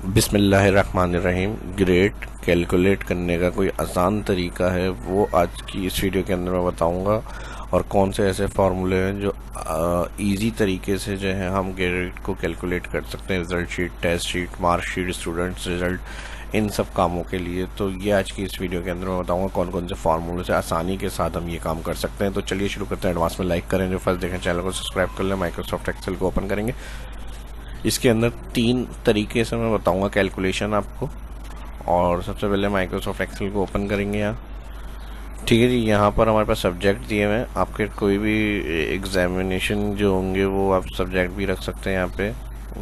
बिस्मिल्लाहिर्रहमानिर्रहीम। Grade calculate करने का कोई आसान तरीका है वो आज की इस वीडियो के अंदर मैं बताऊंगा, और कौन से ऐसे फार्मूले हैं जो इजी तरीके से जो है हम ग्रेड को कैलकुलेट कर सकते हैं। Result sheet, test sheet, marksheet, students result, इन सब कामों के लिए। तो ये आज की इस वीडियो के अंदर मैं बताऊंगा कौन कौन से फार्मूले से आसानी के साथ हम ये काम कर सकते हैं। तो चलिए शुरू करते हैं। एडवांस में लाइक करें, जो फर्स्ट देखें चैनल को सब्सक्राइब कर लें। माइक्रोसॉफ्ट एक्सेल को ओपन करेंगे। इसके अंदर 3 तरीके से मैं बताऊंगा कैलकुलेशन आपको। और सबसे पहले माइक्रोसॉफ्ट एक्सेल को ओपन करेंगे यहाँ। ठीक है जी, यहाँ पर हमारे पास सब्जेक्ट दिए हुए हैं। आपके कोई भी एग्जामिनेशन जो होंगे वो आप सब्जेक्ट भी रख सकते हैं यहाँ पे।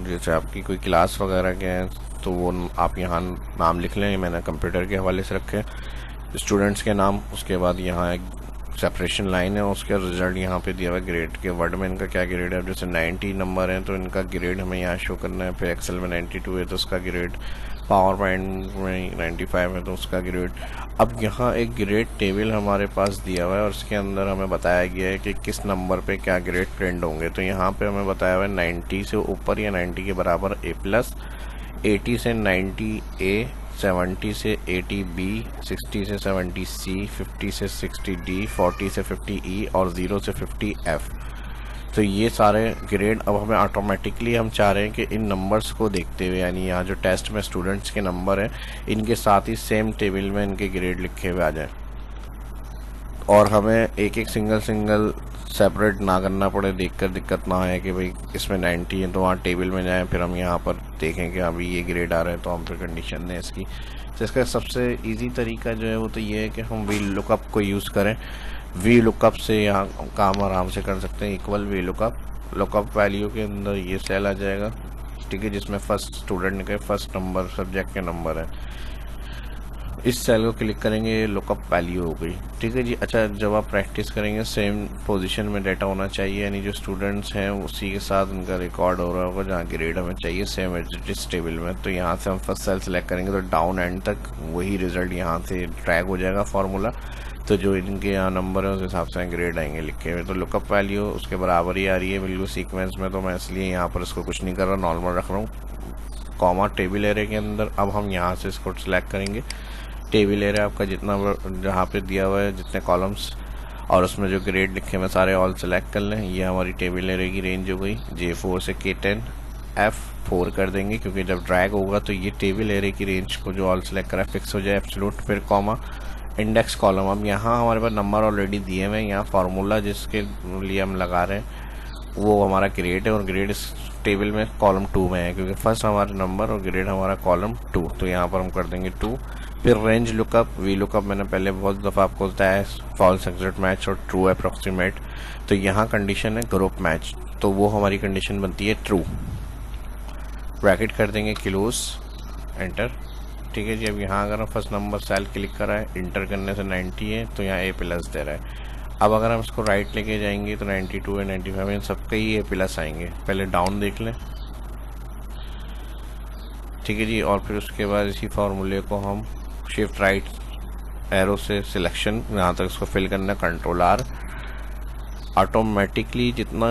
जैसे आपकी कोई क्लास वगैरह के हैं तो वो आप यहाँ नाम लिख लें। मैंने कंप्यूटर के हवाले से रखे स्टूडेंट्स के नाम। उसके बाद यहाँ एक सेपरेशन लाइन है, उसके रिजल्ट यहाँ पे दिया हुआ है ग्रेड के वर्ड में इनका क्या ग्रेड है। जैसे 90 नंबर है तो इनका ग्रेड हमें यहाँ शो करना है। फिर एक्सेल में 92 है तो उसका ग्रेड, पावर पॉइंट में 95 है तो उसका ग्रेड। अब यहाँ एक ग्रेड टेबल हमारे पास दिया हुआ है और उसके अंदर हमें बताया गया है कि किस नंबर पे क्या ग्रेड प्रिंट होंगे। तो यहाँ पे हमें बताया हुआ है 90 से ऊपर या 90 के बराबर A+, 80 से 90 A, 70 से 80 B, 60 से 70 C, 50 से 60 D, 40 से 50 E और 0 से 50 F। तो ये सारे ग्रेड अब हमें ऑटोमेटिकली हम चाह रहे हैं कि इन नंबर्स को देखते हुए, यानी यहाँ जो टेस्ट में स्टूडेंट्स के नंबर हैं इनके साथ ही सेम टेबल में इनके ग्रेड लिखे हुए आ जाए, और हमें एक एक सिंगल सेपरेट ना करना पड़े। देखकर दिक्कत ना आए कि भाई इसमें 90 है तो वहाँ टेबल में जाएं, फिर हम यहाँ पर देखें कि अभी ये ग्रेड आ रहा है तो हम फिर कंडीशन दें इसकी। तो इसका सबसे इजी तरीका जो है वो तो ये है कि हम वी लुकअप को यूज़ करें। वी लुकअप से यहाँ काम आराम से कर सकते हैं। इक्वल वी लुकअप वैल्यू के अंदर ये सेल आ जाएगा, ठीक है, जिसमें फर्स्ट स्टूडेंट के फर्स्ट नंबर सब्जेक्ट के नंबर है। इस सेल को क्लिक करेंगे, ये लुकअप वैल्यू हो गई, ठीक है जी। अच्छा, जब आप प्रैक्टिस करेंगे सेम पोजीशन में डाटा होना चाहिए, यानी जो स्टूडेंट्स हैं उसी के साथ उनका रिकॉर्ड हो रहा होगा जहाँ ग्रेड हमें चाहिए सेम एज टेबल में। तो यहाँ से हम फर्स्ट सेल सेलेक्ट करेंगे तो डाउन एंड तक वही रिजल्ट यहाँ से ट्रैक हो जाएगा फार्मूला। तो जो इनके यहाँ नंबर है उस हिसाब से ग्रेड आएंगे लिखे हुए। तो लुकअप वैल्यू उसके बराबर ही आ रही है बिल्कुल सीक्वेंस में। तो मैं इसलिए यहाँ पर इसको कुछ नहीं कर रहा, नॉर्मल रख रहा हूँ। कॉमा टेबल एरिया के अंदर अब हम यहाँ से इसको सिलेक्ट करेंगे। टेबल एरिया आपका जितना जहाँ पे दिया हुआ है जितने कॉलम्स और उसमें जो ग्रेड लिखे हुए सारे ऑल सेलेक्ट कर लें। ये हमारी टेबल एरिया की रेंज हो गई। J4 से K10 F4 कर देंगे, क्योंकि जब ड्रैग होगा तो ये टेबल एरिया की रेंज को जो ऑल सेलेक्ट करा फिक्स हो जाए एब्सोल्यूट। फिर कॉमा इंडेक्स कॉलम। अब यहाँ हमारे पास नंबर ऑलरेडी दिए हुए हैं। यहाँ फार्मूला जिसके लिए हम लगा रहे हैं वो हमारा ग्रेड है, और ग्रेड इस टेबल में कॉलम 2 में है, क्योंकि फर्स्ट हमारा नंबर और ग्रेड हमारा कॉलम 2। तो यहाँ पर हम कर देंगे 2। फिर रेंज लुकअप, वी लुकअप मैंने पहले बहुत दफ़ा आपको बताया है, फॉल्स एग्जैक्ट मैच और ट्रू अप्रॉक्सीमेट। तो यहाँ कंडीशन है ग्रुप मैच, तो वो हमारी कंडीशन बनती है ट्रू। ब्रैकेट कर देंगे क्लोज, एंटर, ठीक है जी। अब यहाँ अगर हम फर्स्ट नंबर सेल क्लिक करा है, इंटर करने से 90 है तो यहाँ A+ दे रहा है। अब अगर हम इसको राइट लेके जाएंगे तो 92 है, 95 है, इन सबके ही A+ आएंगे। पहले डाउन देख लें, ठीक है जी। और फिर उसके बाद इसी फार्मूले को हम शिफ्ट राइट एरो से सिलेक्शन यहाँ तक इसको फिल करना, Ctrl+R। ऑटोमेटिकली जितना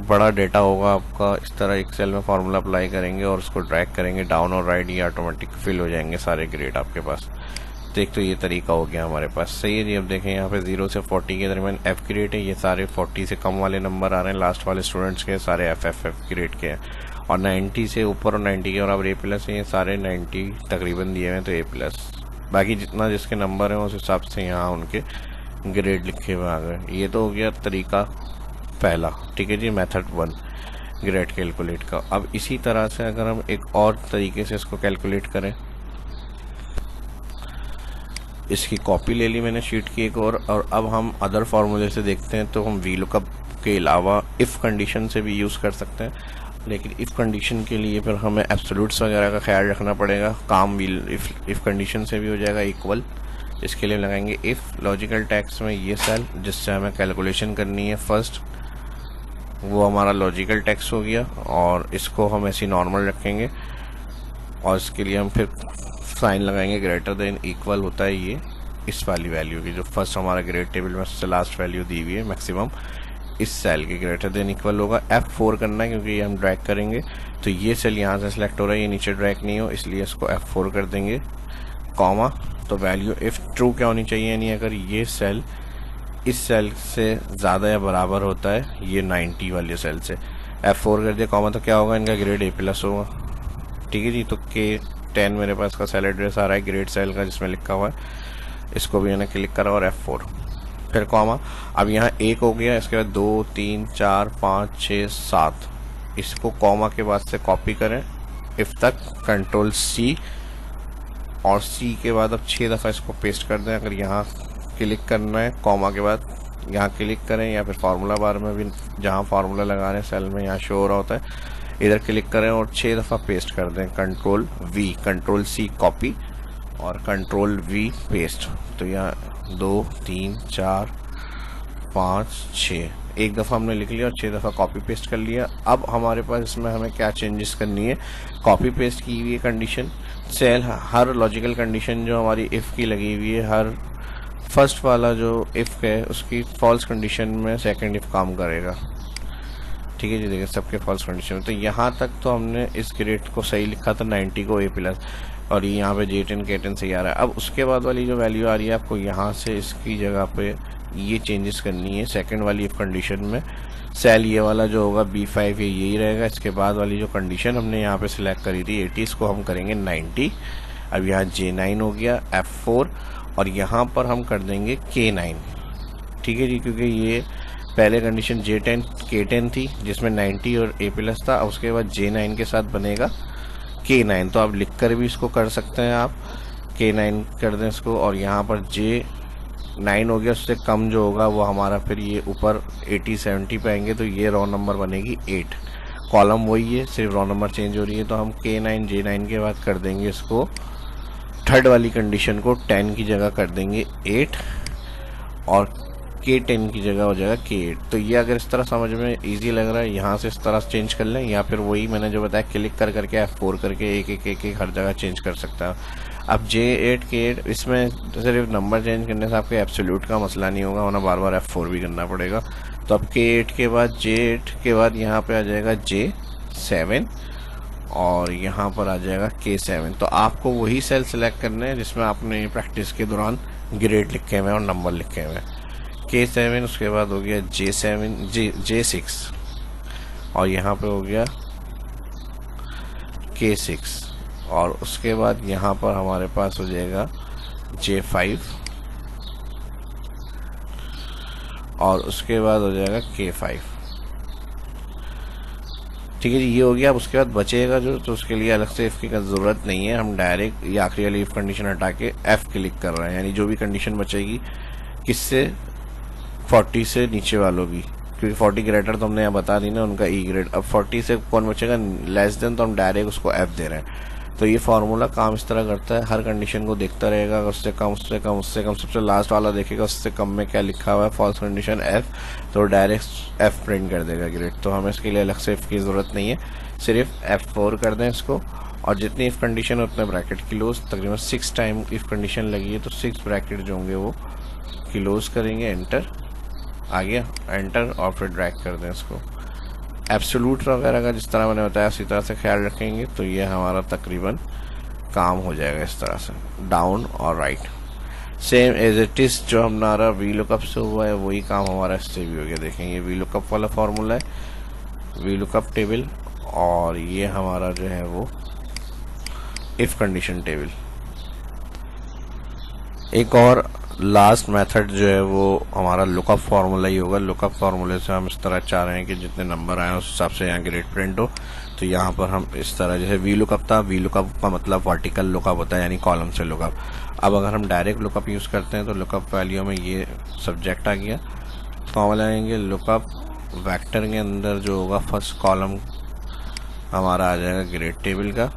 बड़ा डेटा होगा आपका इस तरह एक्सेल में फार्मूला अप्लाई करेंगे और उसको ड्रैग करेंगे डाउन और राइट, ये ऑटोमेटिक फिल हो जाएंगे सारे ग्रेड आपके पास। देख, तो ये तरीका हो गया हमारे पास, सही है जी। अब देखें यहाँ पे 0 से 40 के दरमियान F ग्रेड है। ये सारे 40 से कम वाले नंबर आ रहे हैं लास्ट वाले स्टूडेंट्स के, सारे F ग्रेड के हैं। और 90 से ऊपर और 90 के और अब A+ है, ये सारे 90 तकरीबन दिए हुए हैं तो A+। बाकी जितना जिसके नंबर हैं उस हिसाब से यहाँ उनके ग्रेड लिखे हुए आ गए। ये तो हो गया तरीका पहला, ठीक है जी, मेथड 1 ग्रेड कैलकुलेट का। अब इसी तरह से अगर हम एक और तरीके से इसको कैलकुलेट करें, इसकी कॉपी ले ली मैंने शीट की एक और अब हम अदर फार्मूले से देखते हैं। तो हम वी लुकअप के अलावा इफ़ कंडीशन से भी यूज़ कर सकते हैं, लेकिन इफ़ कंडीशन के लिए फिर हमें एब्सोल्यूट्स वगैरह का ख्याल रखना पड़ेगा। काम वी इफ़ कंडीशन से भी हो जाएगा इक्वल। इसके लिए लगाएंगे इफ़ लॉजिकल टैग्स में ये सेल जिससे हमें कैलकुलेशन करनी है फर्स्ट, वो हमारा लॉजिकल टेक्स्ट हो गया, और इसको हम ऐसे नॉर्मल रखेंगे। और इसके लिए हम फिर साइन लगाएंगे ग्रेटर देन इक्वल होता है ये इस वाली वैल्यू की, जो फर्स्ट हमारा ग्रेड टेबल में सबसे लास्ट वैल्यू दी हुई है मैक्सिमम। इस सेल के ग्रेटर देन इक्वल होगा। F4 करना है क्योंकि ये हम ड्रैग करेंगे, तो ये सेल यहाँ से सिलेक्ट हो रहा है, ये नीचे ड्रैग नहीं हो, इसलिए इसको F4 कर देंगे, कॉमा। तो वैल्यू इफ ट्रू क्या होनी चाहिए, यानी अगर ये सेल इस सेल से ज़्यादा या बराबर होता है ये 90 वाले सेल से, F4 कर दिया, कॉमा, तो क्या होगा, इनका ग्रेड A+ होगा। ठीक है जी। तो K10 मेरे पास का सेल एड्रेस आ रहा है ग्रेड सेल का जिसमें लिखा हुआ है, इसको भी मैंने क्लिक करा और F4 फिर कॉमा। अब यहाँ 1 हो गया, इसके बाद 2 3 4 5 6 7, इसको कॉमा के बाद से कॉपी करें इफ तक, Ctrl+C, और C के बाद अब 6 दफ़ा इसको पेस्ट कर दें। अगर यहाँ क्लिक करना है कॉमा के बाद यहाँ क्लिक करें, या फिर फार्मूला बार में भी जहाँ फार्मूला लगा रहे हैं सेल में यहाँ शो हो रहा होता है, इधर क्लिक करें और 6 दफ़ा पेस्ट कर दें, Ctrl+V, Ctrl+C कॉपी और Ctrl+V पेस्ट। तो यहाँ 2 3 4 5 6, एक दफ़ा हमने लिख लिया और 6 दफ़ा कॉपी पेस्ट कर लिया। अब हमारे पास इसमें हमें क्या चेंजेस करनी है, कॉपी पेस्ट की हुई है कंडीशन, सेल हर लॉजिकल कंडीशन जो हमारी इफ़ की लगी हुई है, हर फर्स्ट वाला जो इफ़ है उसकी फॉल्स कंडीशन में सेकंड इफ़ काम करेगा। ठीक है जी। देखिए सबके फॉल्स कंडीशन में, तो यहाँ तक तो हमने इस ग्रेड को सही लिखा था, 90 को A+, और ये यहाँ पे J10 K10 सही आ रहा है। अब उसके बाद वाली जो वैल्यू आ रही है आपको यहाँ से इसकी जगह पे ये चेंजेस करनी है। सेकंड वाली इफ कंडीशन में सेल ये वाला जो होगा B5 यही रहेगा। इसके बाद वाली जो कंडीशन हमने यहाँ पे सिलेक्ट करी थी 80, इसको हम करेंगे 90। अब यहाँ J9 हो गया, F4, और यहाँ पर हम कर देंगे K9। ठीक है जी। क्योंकि ये पहले कंडीशन J10 K10 थी जिसमें 90 और A+ था, उसके बाद J9 के साथ बनेगा K9। तो आप लिख कर भी इसको कर सकते हैं, आप K9 कर दें इसको, और यहाँ पर J9 हो गया, उससे कम जो होगा वो हमारा फिर ये ऊपर 80 70 पे आएंगे, तो ये रॉ नंबर बनेगी 8। कॉलम वही है, सिर्फ रॉ नंबर चेंज हो रही है। तो हम K9 J9 के बाद कर देंगे इसको, थर्ड वाली कंडीशन को 10 की जगह कर देंगे 8, और K10 की जगह हो जाएगा K8। तो ये अगर इस तरह समझ में इजी लग रहा है, यहाँ से इस तरह चेंज कर लें, या फिर वही मैंने जो बताया क्लिक कर करके F4 करके एक हर जगह चेंज कर सकता है। अब J8 K8 इसमें सिर्फ नंबर चेंज करने से आपके एब्सोल्यूट का मसला नहीं होगा, वरना बार बार F4 भी करना पड़ेगा। तो अब K8 के बाद J8 के बाद यहाँ पे आ जाएगा J7, और यहाँ पर आ जाएगा K7। तो आपको वही सेल सेलेक्ट करने हैं जिसमें आपने प्रैक्टिस के दौरान ग्रेड लिखे हुए हैं और नंबर लिखे हुए हैं। K7, उसके बाद हो गया J6, और यहाँ पे हो गया K6, और उसके बाद यहाँ पर हमारे पास हो जाएगा J5, और उसके बाद हो जाएगा K5। ठीक है जी। ये हो गया। अब उसके बाद बचेगा जो, तो उसके लिए अलग से इफ़ की ज़रूरत नहीं है, हम डायरेक्ट ये आखिरी वाली इफ़ कंडीशन हटा के F क्लिक कर रहे हैं, यानी जो भी कंडीशन बचेगी किससे, 40 से नीचे वालों की, क्योंकि 40 ग्रेटर तो हमने यहाँ बता दी ना उनका E ग्रेड। अब 40 से कौन बचेगा, लेस देन, तो हम डायरेक्ट उसको F दे रहे हैं। तो ये फार्मूला काम इस तरह करता है, हर कंडीशन को देखता रहेगा, उससे कम उससे कम उससे कम, सबसे लास्ट वाला देखेगा उससे कम में क्या लिखा हुआ है, फॉल्स कंडीशन F, तो डायरेक्ट F प्रिंट कर देगा ग्रेड। तो हमें इसके लिए अलग से F की ज़रूरत नहीं है, सिर्फ F4 कर दें इसको, और जितनी इफ़ कंडीशन है उतने ब्रैकेट क्लोज। तकरीबन 6 टाइम इफ़ कंडीशन लगी है, तो 6 ब्रैकेट जो होंगे वो क्लोज करेंगे, एंटर आ गया, एंटर, और फिर ड्रैग कर दें इसको। एब्सोल्यूट वगैरह का जिस तरह मैंने बताया उसी तरह से ख्याल रखेंगे, तो ये हमारा तकरीबन काम हो जाएगा इस तरह से, डाउन और right. Same as it is जो हमारा वी लुकअप से हुआ है वही काम हमारा इससे भी हो गया। देखेंगे वी लुकअप वाला फार्मूला है, वी लुकअप टेबल, और ये हमारा जो है वो इफ़ कंडीशन टेबल। एक और लास्ट मेथड जो है वो हमारा लुकअप फार्मूला ही होगा। लुकअप फार्मूले से हम इस तरह चाह रहे हैं कि जितने नंबर आए उस हिसाब से यहाँ ग्रेड प्रिंट हो। तो यहाँ पर हम इस तरह, जैसे वी लुकअप था, वी लुकअप का मतलब वर्टिकल लुकअप होता है, यानी कॉलम से लुकअप। अब अगर हम डायरेक्ट लुकअप यूज़ करते हैं तो लुकअप वैल्यू में ये सब्जेक्ट आ गया, फॉर्मूला आएंगे लुकअप वेक्टर के अंदर जो होगा फर्स्ट कॉलम हमारा आ जाएगा ग्रेड टेबल का,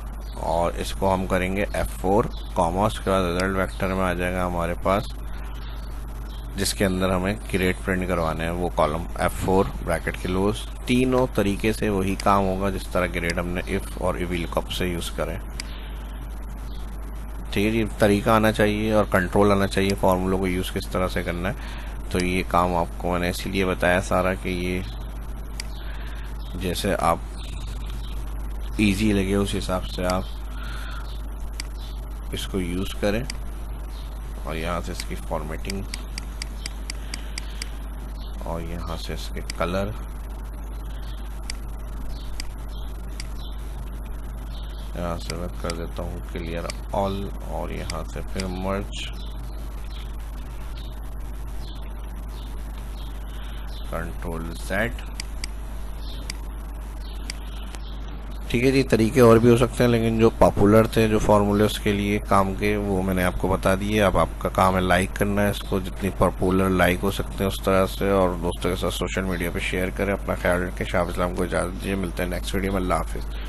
और इसको हम करेंगे F4 कॉमा, उसके बाद रिजल्ट वेक्टर में आ जाएगा हमारे पास जिसके अंदर हमें ग्रेड प्रिंट करवाने हैं वो कॉलम F4 ब्रैकेट क्लोज। तीनों तरीके से वही काम होगा जिस तरह ग्रेड हमने इफ़ और वी लुकअप से यूज़ करें। ठीक है जी। तरीका आना चाहिए और कंट्रोल आना चाहिए, फार्मूलों को यूज़ किस तरह से करना है। तो ये काम आपको मैंने इसीलिए बताया सारा कि ये जैसे आप इजी लगे उस हिसाब से आप इसको यूज़ करें। और यहाँ से इसकी फॉर्मेटिंग और यहाँ से इसके कलर, यहाँ से मैं कर देता हूँ क्लियर ऑल और यहाँ से फिर मर्ज, कंट्रोल Z। ठीक है जी, तरीके और भी हो सकते हैं लेकिन जो पॉपुलर थे जो फार्मूले उसके लिए काम के वो मैंने आपको बता दिए। अब आपका काम है लाइक करना है इसको, जितनी पॉपुलर लाइक हो सकते हैं उस तरह से, और दोस्तों के साथ सोशल मीडिया पे शेयर करें। अपना ख्याल रखें। शाह इस्लाम को इजाज़त दीजिए, मिलते हैं नेक्स्ट वीडियो में। अल्लाह हाफिज़।